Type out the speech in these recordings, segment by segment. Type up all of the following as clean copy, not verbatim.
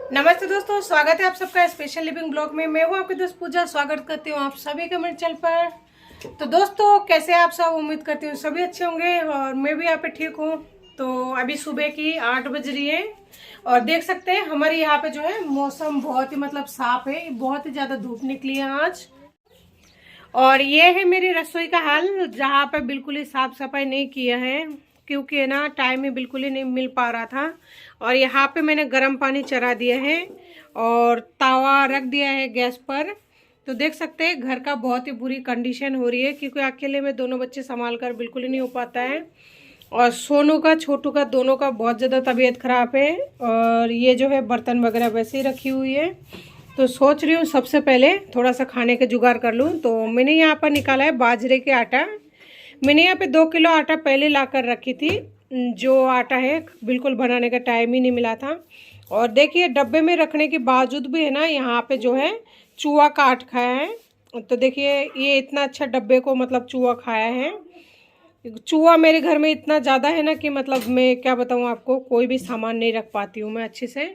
नमस्ते दोस्तों, स्वागत है आप सबका स्पेशल लिविंग ब्लॉग में। मैं हूं आपकी दोस्त पूजा। स्वागत करती हूं आप सभी के मेरे चैनल पर। तो दोस्तों, कैसे आप सब? उम्मीद करती हूँ सभी अच्छे होंगे और मैं भी यहाँ पे ठीक हूँ। तो अभी सुबह की 8 बज रही है और देख सकते हैं हमारे यहाँ पे जो है मौसम बहुत ही साफ है। बहुत ही ज्यादा धूप निकली है आज। और ये है मेरी रसोई का हाल, जहाँ पे बिल्कुल ही साफ सफाई नहीं किया है क्योंकि है ना टाइम ही बिल्कुल ही नहीं मिल पा रहा था। और यहाँ पे मैंने गर्म पानी चढ़ा दिया है और तावा रख दिया है गैस पर। तो देख सकते हैं घर का बहुत ही बुरी कंडीशन हो रही है क्योंकि अकेले में दोनों बच्चे संभाल कर बिल्कुल ही नहीं हो पाता है। और सोनू का, छोटू का, दोनों का बहुत ज़्यादा तबीयत खराब है। और ये जो है बर्तन वगैरह वैसे ही रखी हुई है। तो सोच रही हूँ सबसे पहले थोड़ा सा खाने के जुगाड़ कर लूँ। तो मैंने यहाँ पर निकाला है बाजरे के आटा। मैंने यहाँ पे 2 किलो आटा पहले ला कर रखी थी। जो आटा है बिल्कुल बनाने का टाइम ही नहीं मिला था। और देखिए डब्बे में रखने के बावजूद भी है ना यहाँ पे जो है चूहा काट खाया है। तो देखिए ये इतना अच्छा डब्बे को चूहा खाया है। चूहा मेरे घर में इतना ज़्यादा है ना कि मैं क्या बताऊँ आपको, कोई भी सामान नहीं रख पाती हूँ मैं अच्छे से।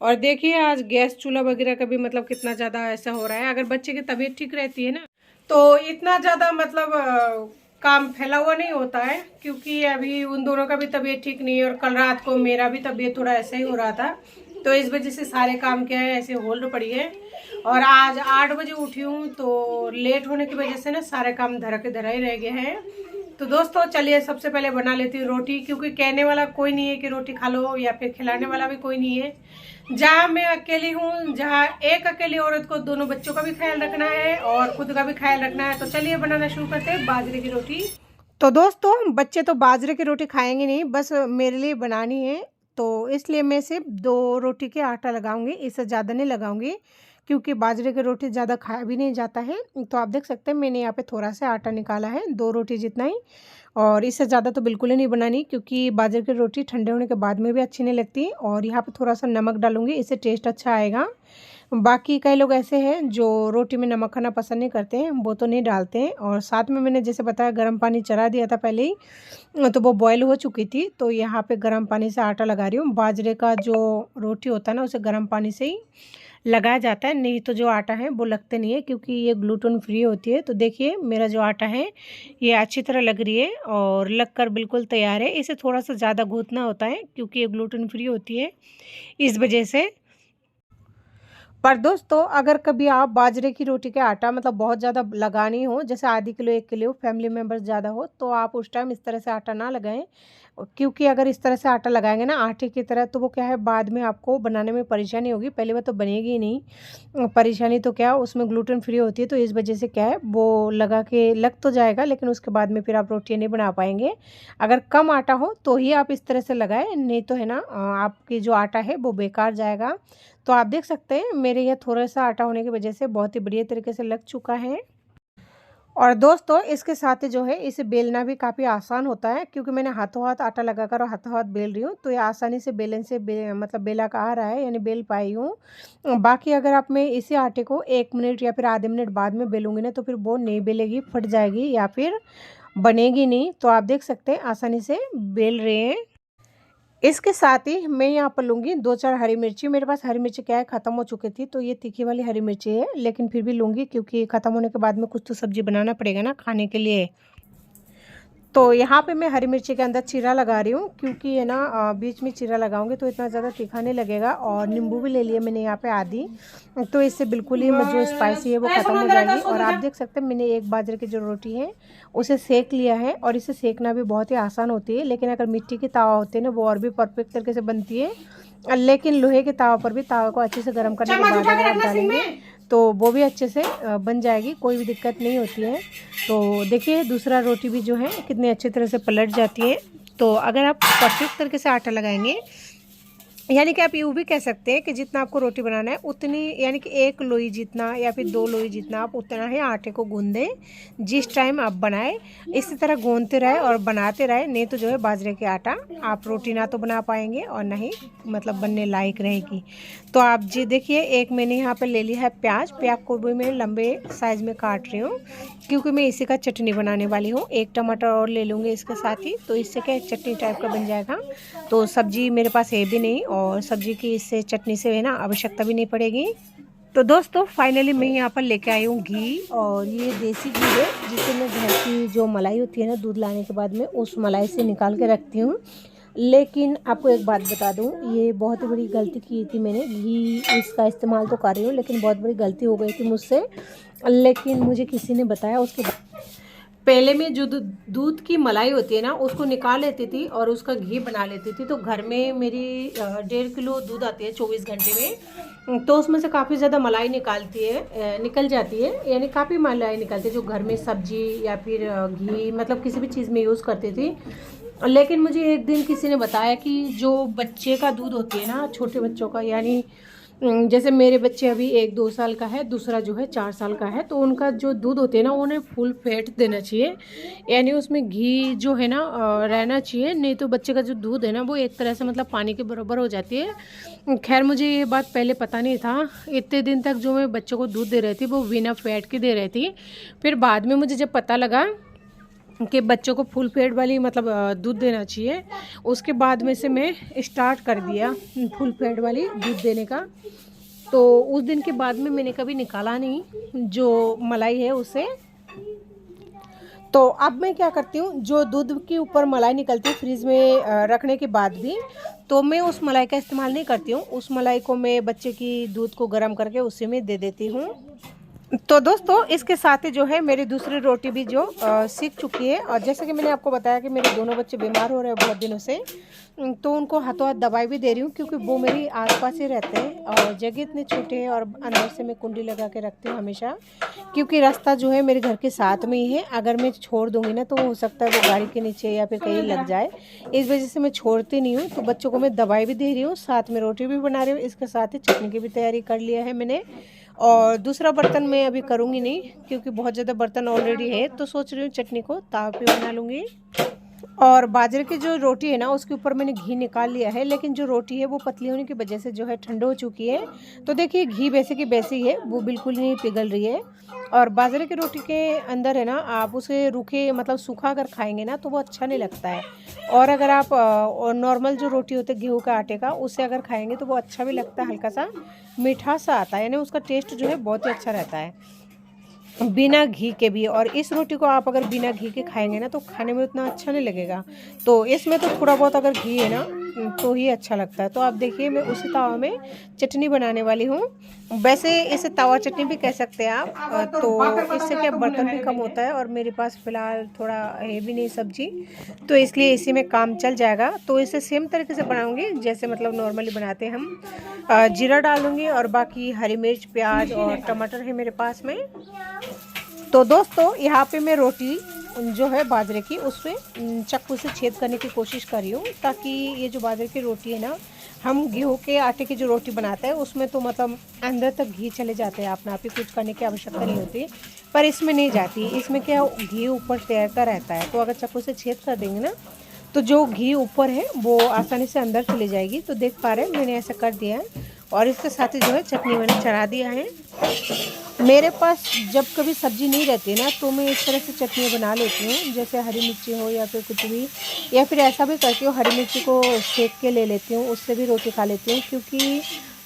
और देखिए आज गैस चूल्हा वगैरह का भी कितना ज़्यादा ऐसा हो रहा है। अगर बच्चे की तबीयत ठीक रहती है ना तो इतना ज़्यादा काम फैला हुआ नहीं होता है, क्योंकि अभी उन दोनों का भी तबीयत ठीक नहीं है और कल रात को मेरा भी तबीयत थोड़ा ऐसा ही हो रहा था। तो इस वजह से सारे काम क्या है ऐसे होल्ड पड़ी है। और आज 8 बजे उठी हूँ तो लेट होने की वजह से ना सारे काम धरा के धरा ही रह गए हैं। तो दोस्तों चलिए सबसे पहले बना लेती हूँ रोटी, क्योंकि कहने वाला कोई नहीं है कि रोटी खा लो, या फिर खिलाने वाला भी कोई नहीं है। जहाँ मैं अकेली हूँ, जहाँ एक अकेली औरत को दोनों बच्चों का भी ख्याल रखना है और खुद का भी ख्याल रखना है। तो चलिए बनाना शुरू करते हैं बाजरे की रोटी। तो दोस्तों बच्चे तो बाजरे की रोटी खाएंगे नहीं, बस मेरे लिए बनानी है। तो इसलिए मैं सिर्फ 2 रोटी के आटा लगाऊंगी, इससे ज़्यादा नहीं लगाऊंगी क्योंकि बाजरे की रोटी ज़्यादा खाया भी नहीं जाता है। तो आप देख सकते हैं मैंने यहाँ पे थोड़ा सा आटा निकाला है, 2 रोटी जितना ही। और इससे ज़्यादा तो बिल्कुल ही नहीं बनानी क्योंकि बाजरे की रोटी ठंडे होने के बाद में भी अच्छी नहीं लगती। और यहाँ पे थोड़ा सा नमक डालूंगी, इससे टेस्ट अच्छा आएगा। बाकी कई लोग ऐसे हैं जो रोटी में नमक खाना पसंद नहीं करते हैं, वो तो नहीं डालते हैं। और साथ में मैंने जैसे बताया गर्म पानी चढ़ा दिया था पहले ही, तो वो बॉयल हो चुकी थी। तो यहाँ पे गर्म पानी से आटा लगा रही हूँ। बाजरे का जो रोटी होता है ना उसे गर्म पानी से ही लगाया जाता है, नहीं तो जो आटा है वो लगते नहीं है क्योंकि ये ग्लूटेन फ्री होती है। तो देखिए मेरा जो आटा है ये अच्छी तरह लग रही है और लगकर बिल्कुल तैयार है। इसे थोड़ा सा ज़्यादा गूँथना होता है क्योंकि ये ग्लूटेन फ्री होती है, इस वजह से। पर दोस्तों अगर कभी आप बाजरे की रोटी का आटा बहुत ज़्यादा लगानी हो, जैसे आधी किलो 1 किलो फैमिली मेम्बर्स ज़्यादा हो, तो आप उस टाइम इस तरह से आटा ना लगाएं। क्योंकि अगर इस तरह से आटा लगाएंगे ना आटे की तरह, तो वो क्या है बाद में आपको बनाने में परेशानी होगी। पहले बात तो बनेगी ही नहीं, परेशानी तो क्या उसमें ग्लूटेन फ्री होती है, तो इस वजह से क्या है वो लगा के लग तो जाएगा लेकिन उसके बाद में फिर आप रोटियाँ नहीं बना पाएंगे। अगर कम आटा हो तो ही आप इस तरह से लगाएं, नहीं तो है ना आपकी जो आटा है वो बेकार जाएगा। तो आप देख सकते हैं मेरे यहाँ थोड़ा सा आटा होने की वजह से बहुत ही बढ़िया तरीके से लग चुका है। और दोस्तों इसके साथ ही जो है इसे बेलना भी काफ़ी आसान होता है क्योंकि मैंने हाथों हाथ आटा लगाकर और हाथों हाथ बेल रही हूँ, तो ये आसानी से बेलन से बेला का आ रहा है, यानी बेल पाई हूँ। बाकी अगर आप मैं इसी आटे को 1 मिनट या फिर आधे मिनट बाद में बेलूँगी ना तो फिर वो नहीं बेलेगी, फट जाएगी या फिर बनेगी नहीं। तो आप देख सकते हैं आसानी से बेल रहे हैं। इसके साथ ही मैं यहाँ पर लूँगी 2-4 हरी मिर्ची। मेरे पास हरी मिर्ची क्या है ख़त्म हो चुकी थी, तो ये तीखी वाली हरी मिर्ची है, लेकिन फिर भी लूँगी क्योंकि ख़त्म होने के बाद में कुछ तो सब्ज़ी बनाना पड़ेगा ना खाने के लिए। तो यहाँ पे मैं हरी मिर्ची के अंदर चीरा लगा रही हूँ क्योंकि है ना बीच में चीरा लगाऊंगी तो इतना ज़्यादा तीखा नहीं लगेगा। और नींबू भी ले लिया मैंने यहाँ पे आधी, तो इससे बिल्कुल ही जो स्पाइसी है वो ख़त्म हो जाएगी। और आप देख सकते हैं मैंने एक बाजरे की जो रोटी है उसे सेक लिया है और इसे सेकना भी बहुत ही आसान होती है। लेकिन अगर मिट्टी की तावा होती है ना वो और भी परफेक्ट तरीके से बनती है, लेकिन लोहे के तावा पर भी तावा को अच्छे से गर्म करने के बाद अगर आप डालेंगे तो वो भी अच्छे से बन जाएगी, कोई भी दिक्कत नहीं होती है। तो देखिए दूसरा रोटी भी जो है कितनी अच्छी तरह से पलट जाती है। तो अगर आप परफेक्ट तरीके से आटा लगाएंगे, यानी कि आप यूँ भी कह सकते हैं कि जितना आपको रोटी बनाना है उतनी, यानी कि 1 लोई जितना या फिर 2 लोई जितना आप उतना ही आटे को गूँधें जिस टाइम आप बनाएं। इसी तरह गूँधते रहे और बनाते रहे, नहीं तो जो है बाजरे के आटा आप रोटी ना तो बना पाएंगे और ना ही बनने लायक रहेगी। तो आप जी देखिए एक मैंने यहाँ पर ले लिया है प्याज को भी मैं लंबे साइज़ में काट रही हूँ क्योंकि मैं इसी का चटनी बनाने वाली हूँ। 1 टमाटर और ले लूँगी इसके साथ ही, तो इससे क्या चटनी टाइप का बन जाएगा। तो सब्जी मेरे पास है भी नहीं और सब्जी की इससे चटनी से है ना आवश्यकता भी नहीं पड़ेगी। तो दोस्तों फाइनली मैं यहाँ पर लेके आई हूँ घी, और ये देसी घी है जिसे मैं घर की जो मलाई होती है ना दूध लाने के बाद में उस मलाई से निकाल के रखती हूँ। लेकिन आपको एक बात बता दूँ, ये बहुत ही बड़ी गलती की थी मैंने। घी इसका इस्तेमाल तो कर रही हूँ लेकिन बहुत बड़ी गलती हो गई थी मुझसे। लेकिन मुझे किसी ने बताया, उसके पहले में जो दूध की मलाई होती है ना उसको निकाल लेती थी और उसका घी बना लेती थी। तो घर में मेरी 1.5 किलो दूध आती है 24 घंटे में, तो उसमें से काफ़ी ज़्यादा मलाई निकल जाती है, यानी काफ़ी मलाई निकलती है जो घर में सब्जी या फिर घी मतलब किसी भी चीज़ में यूज़ करती थी। लेकिन मुझे एक दिन किसी ने बताया कि जो बच्चे का दूध होती है ना, छोटे बच्चों का, यानी जैसे मेरे बच्चे अभी 1-2 साल का है, दूसरा जो है 4 साल का है, तो उनका जो दूध होते हैं ना उन्हें फुल फैट देना चाहिए, यानी उसमें घी जो है ना रहना चाहिए। नहीं तो बच्चे का जो दूध है ना वो एक तरह से मतलब पानी के बराबर हो जाती है। खैर मुझे ये बात पहले पता नहीं था। इतने दिन तक जो मैं बच्चों को दूध दे रही थी वो बिना फैट के दे रही थी। फिर बाद में मुझे जब पता लगा कि बच्चों को फुल फैट वाली मतलब दूध देना चाहिए, उसके बाद में से मैं स्टार्ट कर दिया फुल फैट वाली दूध देने का। तो उस दिन के बाद में मैंने कभी निकाला नहीं जो मलाई है उसे। तो अब मैं क्या करती हूँ, जो दूध के ऊपर मलाई निकलती है फ्रिज में रखने के बाद भी, तो मैं उस मलाई का इस्तेमाल नहीं करती हूँ। उस मलाई को मैं बच्चे की दूध को गर्म करके उसी में दे देती हूँ। तो दोस्तों इसके साथ ही जो है मेरी दूसरी रोटी भी जो सीख चुकी है। और जैसे कि मैंने आपको बताया कि मेरे दोनों बच्चे बीमार हो रहे हैं बहुत दिनों से, तो उनको हाथों हाथ दवाई भी दे रही हूँ, क्योंकि वो मेरी आसपास ही रहते हैं और जगह इतने छोटे हैं और अंदर से मैं कुंडी लगा के रखती हूँ हमेशा, क्योंकि रास्ता जो है मेरे घर के साथ में ही है। अगर मैं छोड़ दूँगी ना तो हो सकता है वो गाड़ी के नीचे या फिर कहीं लग जाए, इस वजह से मैं छोड़ती नहीं हूँ। तो बच्चों को मैं दवाई भी दे रही हूँ, साथ में रोटी भी बना रही हूँ, इसके साथ ही चटनी की भी तैयारी कर लिया है मैंने। और दूसरा बर्तन मैं अभी करूँगी नहीं, क्योंकि बहुत ज़्यादा बर्तन ऑलरेडी है, तो सोच रही हूँ चटनी को ताव पे बना लूँगी। और बाजरे की जो रोटी है ना उसके ऊपर मैंने घी निकाल लिया है, लेकिन जो रोटी है वो पतली होने की वजह से जो है ठंड हो चुकी है। तो देखिए घी वैसे की वैसे ही है, वो बिल्कुल नहीं पिघल रही है। और बाजरे की रोटी के अंदर है ना, आप उसे रूखे मतलब सूखा अगर खाएंगे ना तो वो अच्छा नहीं लगता है। और अगर आप नॉर्मल जो रोटी होती है गेहूँ का आटे का, उससे अगर खाएंगे तो वो अच्छा भी लगता है, हल्का सा मीठा सा आता है, यानी उसका टेस्ट जो है बहुत ही अच्छा रहता है बिना घी के भी। और इस रोटी को आप अगर बिना घी के खाएंगे ना तो खाने में उतना अच्छा नहीं लगेगा। तो इसमें तो थोड़ा बहुत अगर घी है ना तो ही अच्छा लगता है। तो आप देखिए मैं उसी तवा में चटनी बनाने वाली हूँ। वैसे इसे तवा चटनी भी कह सकते हैं आप। तो इससे क्या बर्तन भी कम होता है और मेरे पास फ़िलहाल थोड़ा है भी नहीं सब्जी, तो इसलिए इसी में काम चल जाएगा। तो इसे सेम तरीके से बनाऊँगी जैसे मतलब नॉर्मली बनाते हैं हम। जीरा डाल दूँगी और बाकी हरी मिर्च, प्याज और टमाटर है मेरे पास में। तो दोस्तों यहाँ पे मैं रोटी जो है बाजरे की उसमें चाकू से छेद करने की कोशिश कर रही हूँ, ताकि ये जो बाजरे की रोटी है ना, हम गेहूँ के आटे की जो रोटी बनाते हैं उसमें तो मतलब अंदर तक घी चले जाते हैं, अपना आप ही कुछ करने की आवश्यकता नहीं होती, पर इसमें नहीं जाती। इसमें क्या घी ऊपर तैरता रहता है, तो अगर चाकू से छेद कर देंगे ना तो जो घी ऊपर है वो आसानी से अंदर चले जाएगी। तो देख पा रहे हैं मैंने ऐसा कर दिया है। और इसके साथ ही जो है चटनी मैंने चढ़ा दिया है। मेरे पास जब कभी सब्ज़ी नहीं रहती ना तो मैं इस तरह से चटनी बना लेती हूँ, जैसे हरी मिर्ची हो या फिर कुछ भी, या फिर ऐसा भी करती हूँ हरी मिर्ची को सेक के ले लेती हूँ, उससे भी रोटी खा लेती हूँ। क्योंकि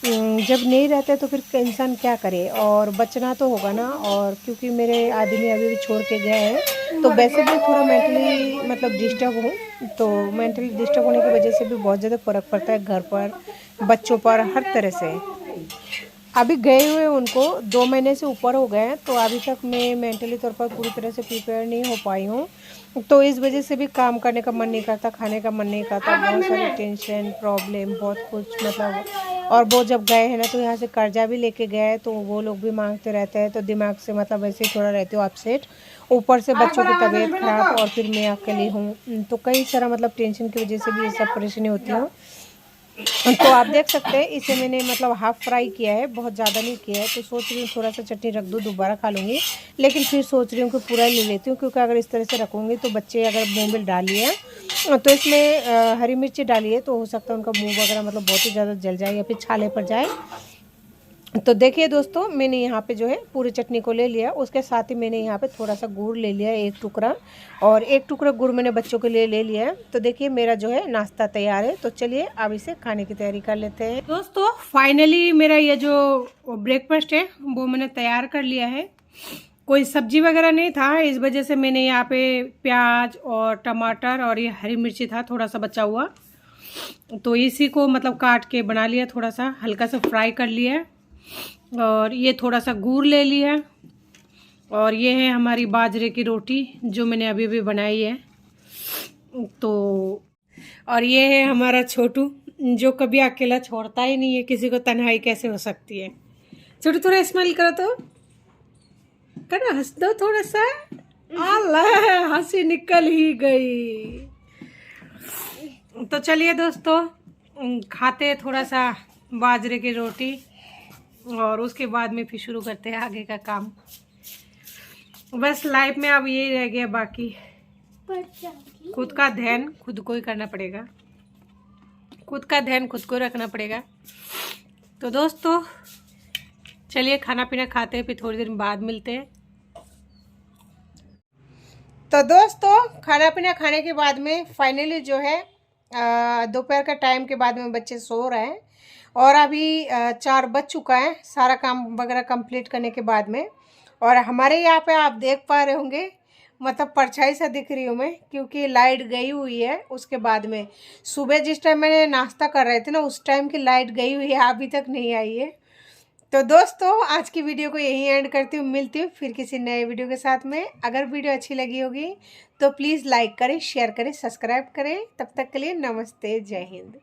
जब नहीं रहते तो फिर इंसान क्या करे, और बचना तो होगा ना। और क्योंकि मेरे आदमी अभी भी छोड़ के गए हैं, तो वैसे भी थोड़ा मेंटली मतलब डिस्टर्ब हूँ, तो मेंटली डिस्टर्ब होने की वजह से भी बहुत ज़्यादा फ़र्क पड़ता है घर पर, बच्चों पर, हर तरह से। अभी गए हुए उनको 2 महीने से ऊपर हो गए हैं, तो अभी तक मैं मेंटली तौर पर पूरी तरह से प्रिपेयर नहीं हो पाई हूँ। तो इस वजह से भी काम करने का मन नहीं करता, खाने का मन नहीं करता, बहुत सारी टेंशन, प्रॉब्लम, बहुत कुछ मतलब। और वो जब गए हैं ना तो यहाँ से कर्जा भी लेके गए, तो वो लोग भी मांगते रहते हैं, तो दिमाग से मतलब वैसे ही थोड़ा रहते हो अपसेट। ऊपर से बच्चों की तबीयत खराब और फिर मैं अकेली हूँ, तो कई सारा मतलब टेंशन की वजह से भी ये सब परेशानी होती है। तो आप देख सकते हैं इसे मैंने मतलब हाफ़ फ्राई किया है, बहुत ज़्यादा नहीं किया है। तो सोच रही हूँ थोड़ा सा चटनी रख दूँ, दोबारा खा लूँगी, लेकिन फिर सोच रही हूँ कि पूरा ले लेती हूँ, क्योंकि अगर इस तरह से रखूँगी तो बच्चे अगर मुँह में डालिए तो इसमें हरी मिर्ची डालिए तो हो सकता है उनका मुँह वगैरह मतलब बहुत ही ज़्यादा जल जाए या फिर छाले पड़ जाए। तो देखिए दोस्तों, मैंने यहाँ पे जो है पूरी चटनी को ले लिया, उसके साथ ही मैंने यहाँ पे थोड़ा सा गुड़ ले लिया, एक टुकड़ा, और एक टुकड़ा गुड़ मैंने बच्चों के लिए ले लिया है। तो देखिए मेरा जो है नाश्ता तैयार है। तो चलिए अब इसे खाने की तैयारी कर लेते हैं। दोस्तों फाइनली मेरा ये जो ब्रेकफास्ट है वो मैंने तैयार कर लिया है। कोई सब्जी वगैरह नहीं था, इस वजह से मैंने यहाँ पे प्याज और टमाटर और ये हरी मिर्ची था थोड़ा सा बचा हुआ, तो इसी को मतलब काट के बना लिया, थोड़ा सा हल्का सा फ्राई कर लिया। और ये थोड़ा सा गुड़ ले लिया, और ये है हमारी बाजरे की रोटी जो मैंने अभी अभी बनाई है। तो और ये है हमारा छोटू जो कभी अकेला छोड़ता ही नहीं है, किसी को तन्हाई कैसे हो सकती है। छोटू थोड़ा स्माइल करो तो, करो, हंस दो थोड़ा सा। अल्लाह, हंसी निकल ही गई। तो चलिए दोस्तों खाते थोड़ा सा बाजरे की रोटी, और उसके बाद में फिर शुरू करते हैं आगे का काम। बस लाइफ में अब यही रह गया, बाकी खुद का ध्यान खुद को ही करना पड़ेगा, खुद का ध्यान खुद को रखना पड़ेगा। तो दोस्तों चलिए खाना पीना खाते हैं, फिर थोड़ी देर बाद मिलते हैं। तो दोस्तों खाना पीना खाने के बाद में फाइनली जो है दोपहर का टाइम के बाद में बच्चे सो रहे हैं, और अभी 4 बज चुका है सारा काम वगैरह कंप्लीट करने के बाद में। और हमारे यहाँ पे आप देख पा रहे होंगे, मतलब परछाई सा दिख रही हूँ मैं, क्योंकि लाइट गई हुई है। उसके बाद में सुबह जिस टाइम मैंने नाश्ता कर रहे थे ना, उस टाइम की लाइट गई हुई है, अभी तक नहीं आई है। तो दोस्तों आज की वीडियो को यहीं एंड करती हूँ, मिलती हूँ फिर किसी नए वीडियो के साथ में। अगर वीडियो अच्छी लगी होगी तो प्लीज़ लाइक करें, शेयर करें, सब्सक्राइब करें। तब तक के लिए नमस्ते, जय हिंद।